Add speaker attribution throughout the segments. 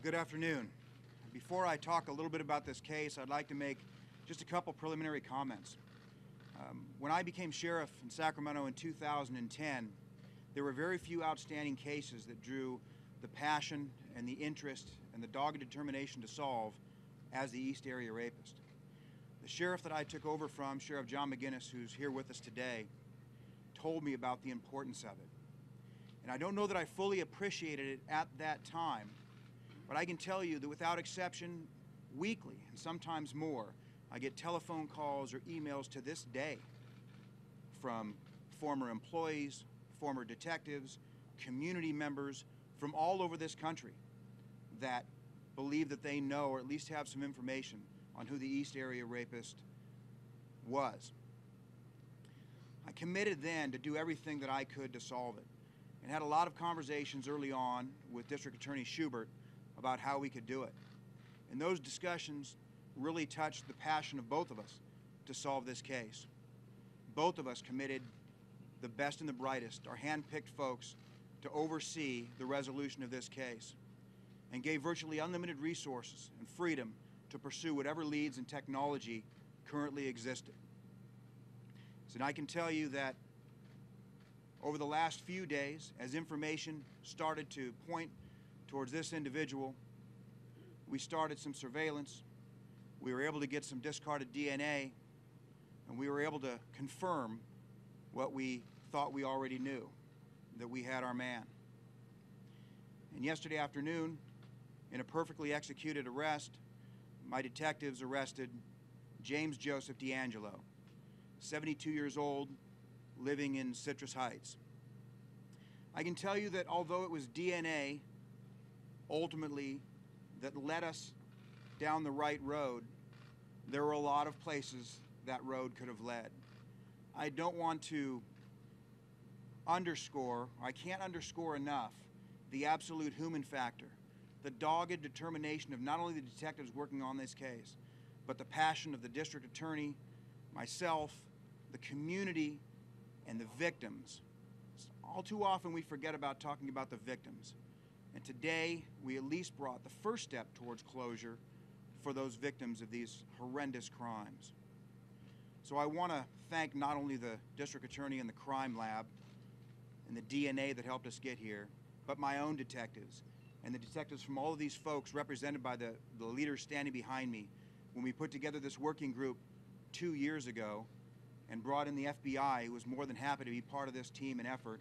Speaker 1: Good afternoon. Before I talk a little bit about this case, I'd like to make just a couple preliminary comments. When I became sheriff in Sacramento in 2010, there were very few outstanding cases that drew the passion and the interest and the dogged determination to solve as the East Area Rapist. The sheriff that I took over from, Sheriff John McGinnis, who's here with us today, told me about the importance of it. And I don't know that I fully appreciated it at that time, but I can tell you that without exception, weekly and sometimes more, I get telephone calls or emails to this day from former employees, former detectives, community members from all over this country that believe that they know or at least have some information on who the East Area Rapist was. I committed then to do everything that I could to solve it, and had a lot of conversations early on with District Attorney Schubert about how we could do it. And those discussions really touched the passion of both of us to solve this case. Both of us committed the best and the brightest, our hand-picked folks, to oversee the resolution of this case, and gave virtually unlimited resources and freedom to pursue whatever leads and technology currently existed. So I can tell you that over the last few days, as information started to point towards this individual, we started some surveillance. We were able to get some discarded DNA, and we were able to confirm what we thought we already knew, that we had our man. And yesterday afternoon, in a perfectly executed arrest, my detectives arrested James Joseph DeAngelo, 72 years old, living in Citrus Heights. I can tell you that although it was DNA ultimately that led us down the right road, there were a lot of places that road could have led. I don't want to underscore, I can't underscore enough, the absolute human factor, the dogged determination of not only the detectives working on this case, but the passion of the district attorney, myself, the community, and the victims. All too often we forget about talking about the victims. And today we at least brought the first step towards closure for those victims of these horrendous crimes. So I want to thank not only the district attorney and the crime lab and the DNA that helped us get here, but my own detectives and the detectives from all of these folks represented by the leaders standing behind me when we put together this working group 2 years ago and brought in the FBI, who was more than happy to be part of this team and effort.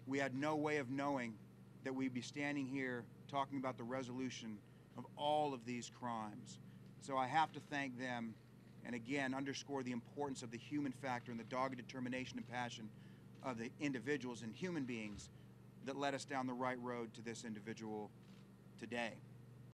Speaker 1: We had no way of knowing that we'd be standing here talking about the resolution of all of these crimes. So I have to thank them and again underscore the importance of the human factor and the dogged determination and passion of the individuals and human beings that led us down the right road to this individual today.